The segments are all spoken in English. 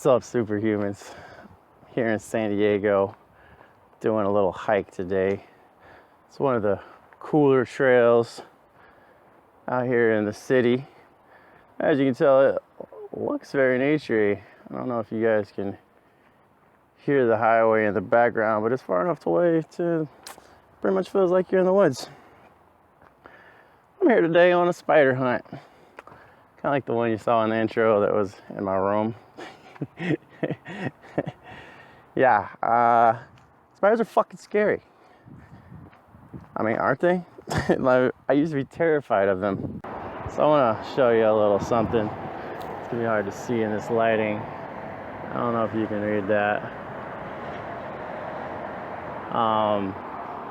What's up, superhumans? Here in San Diego, doing a little hike today. It's one of the cooler trails out here in the city. As you can tell, it looks very naturey. I don't know if you guys can hear the highway in the background, but it's far enough away to pretty much feels like you're in the woods. I'm here today on a spider hunt. Kind of like the one you saw in the intro that was in my room. Yeah, spiders are fucking scary. I mean, aren't they? I used to be terrified of them. So I want to show you a little something. It's gonna be hard to see in this lighting. I don't know if you can read that.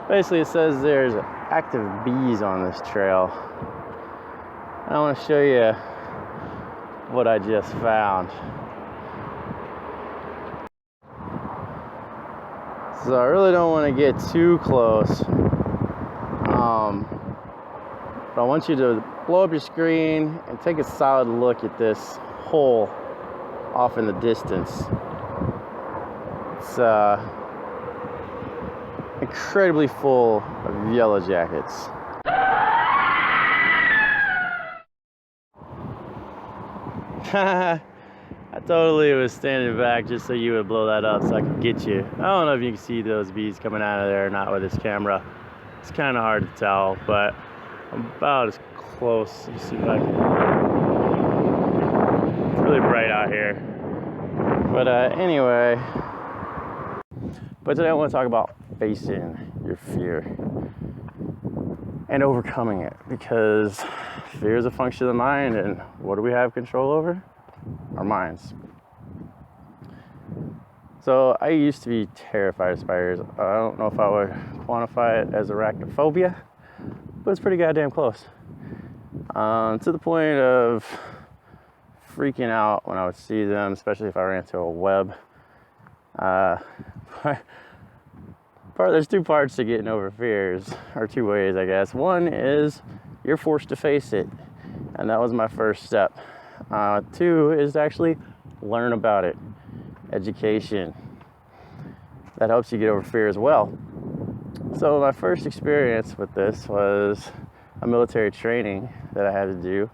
Basically it says there's active bees on this trail. I want to show you what I just found. So I really don't want to get too close, but I want you to blow up your screen and take a solid look at this hole off in the distance. It's incredibly full of yellow jackets. I totally was standing back just so you would blow that up so I could get you. I don't know if you can see those bees coming out of there or not with this camera. It's kind of hard to tell, but I'm about as close. Let's see if I can. It's really bright out here. But anyway, today I want to talk about facing your fear and overcoming it, because fear is a function of the mind, and what do we have control over? Our minds. So I used to be terrified of spiders. I don't know if I would quantify it as arachnophobia, but it's pretty goddamn close. To the point of freaking out when I would see them, especially if I ran into a web. There's two parts to getting over fears, or two ways, I guess. One is you're forced to face it, and that was my first step. Two is to actually learn about it. Education. That helps you get over fear as well. So my first experience with this was a military training that I had to do,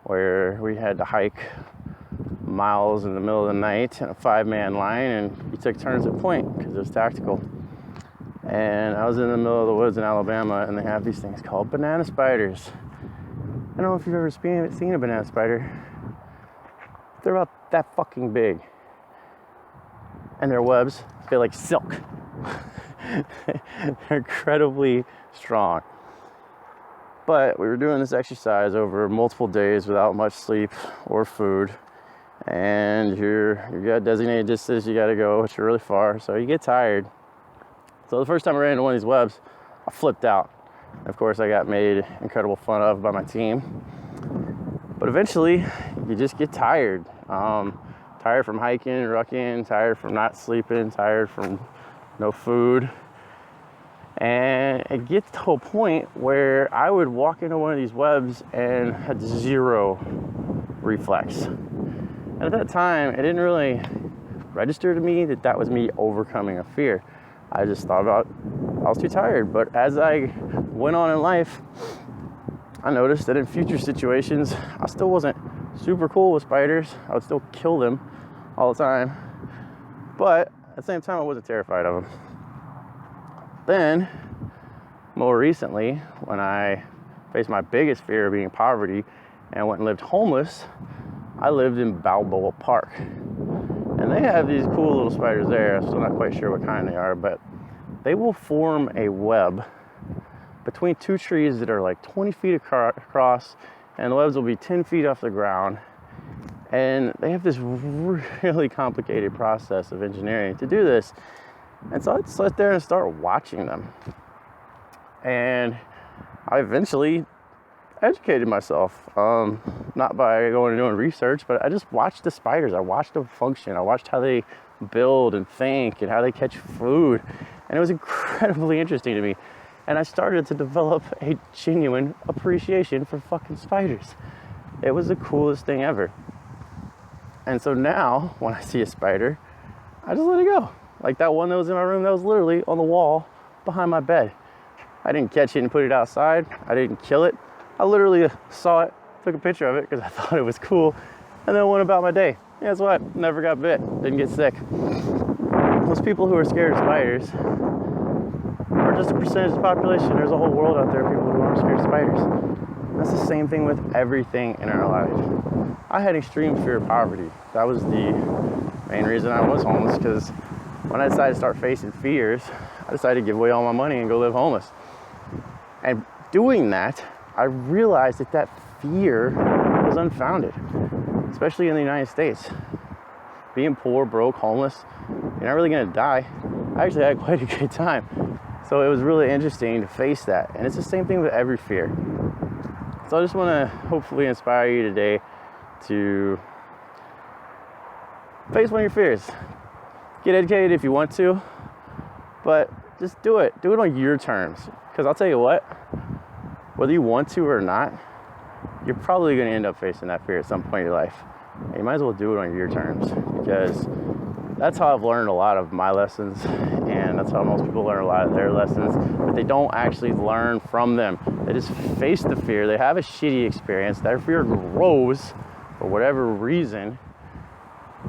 where we had to hike miles in the middle of the night in a 5-man line, and we took turns at point because it was tactical. And I was in the middle of the woods in Alabama, and they have these things called banana spiders. I don't know if you've ever seen a banana spider. They're about that fucking big. And their webs feel like silk. They're incredibly strong. But we were doing this exercise over multiple days without much sleep or food. And you got designated distance you gotta go, which are really far, so you get tired. So the first time I ran into one of these webs, I flipped out. Of course, I got made incredible fun of by my team. But eventually, you just get tired. Tired from hiking, rucking, tired from not sleeping, tired from no food. And it gets to a point where I would walk into one of these webs and had zero reflex. And at that time, it didn't really register to me that that was me overcoming a fear. I just thought about I was too tired. But as I went on in life, I noticed that in future situations, I still wasn't super cool with spiders. I would still kill them all the time. But at the same time, I wasn't terrified of them. Then, more recently, when I faced my biggest fear of being poverty and went and lived homeless, I lived in Balboa Park. And they have these cool little spiders there. I'm still not quite sure what kind they are, but they will form a web between two trees that are like 20 feet across, and the webs will be 10 feet off the ground. And they have this really complicated process of engineering to do this. And so I'd sit there and start watching them. And I eventually educated myself, not by going and doing research, but I just watched the spiders. I watched them function. I watched how they build and think and how they catch food. And it was incredibly interesting to me. And I started to develop a genuine appreciation for fucking spiders. It was the coolest thing ever. And so now when I see a spider, I just let it go. Like that one that was in my room, that was literally on the wall behind my bed. I didn't catch it and put it outside. I didn't kill it. I literally saw it, took a picture of it because I thought it was cool, and then went about my day. Yeah, guess what? Never got bit, didn't get sick. Most people who are scared of spiders are just a percentage of the population. There's a whole world out there of people who aren't scared of spiders. That's the same thing with everything in our life. I had extreme fear of poverty. That was the main reason I was homeless, because when I decided to start facing fears, I decided to give away all my money and go live homeless. And doing that, I realized that that fear was unfounded, especially in the United States. Being poor, broke, homeless, you're not really gonna die. I actually had quite a good time. So it was really interesting to face that. And it's the same thing with every fear. So I just wanna hopefully inspire you today to face one of your fears. Get educated if you want to, but just do it. Do it on your terms. Because I'll tell you what, whether you want to or not, you're probably going to end up facing that fear at some point in your life. And you might as well do it on your terms, because that's how I've learned a lot of my lessons, and that's how most people learn a lot of their lessons, but they don't actually learn from them. They just face the fear. They have a shitty experience. Their fear grows for whatever reason,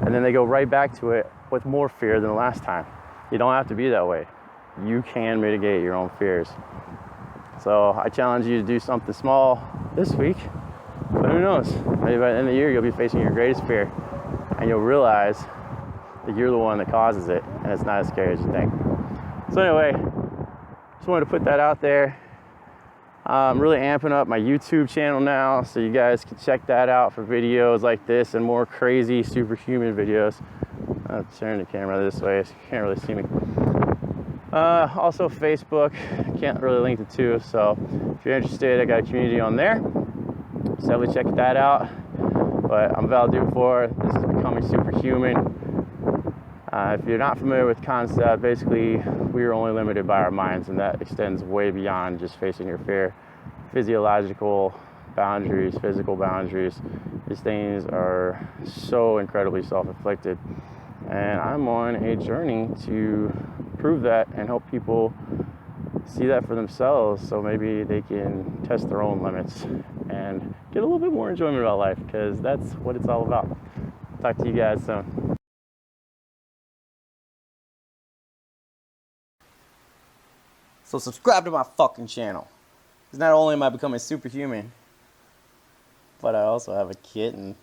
and then they go right back to it with more fear than the last time. You don't have to be that way. You can mitigate your own fears. So I challenge you to do something small this week, but who knows? Maybe by the end of the year, you'll be facing your greatest fear, and you'll realize that you're the one that causes it, and it's not as scary as you think. So anyway, just wanted to put that out there. I'm really amping up my YouTube channel now, so you guys can check that out for videos like this and more crazy superhuman videos. I'll turn the camera this way so you can't really see me. Also Facebook, can't really link the two, so if you're interested, I got a community on there, so definitely check that out. But I'm valdufour. This is Becoming Superhuman. If you're not familiar with the concept, basically we are only limited by our minds, and that extends way beyond just facing your fear. Physiological boundaries, physical boundaries, these things are so incredibly self-inflicted, and I'm on a journey to prove that and help people see that for themselves, so maybe they can test their own limits and get a little bit more enjoyment about life, because that's what it's all about. Talk to you guys soon. So subscribe to my fucking channel, because not only am I becoming superhuman, but I also have a kitten.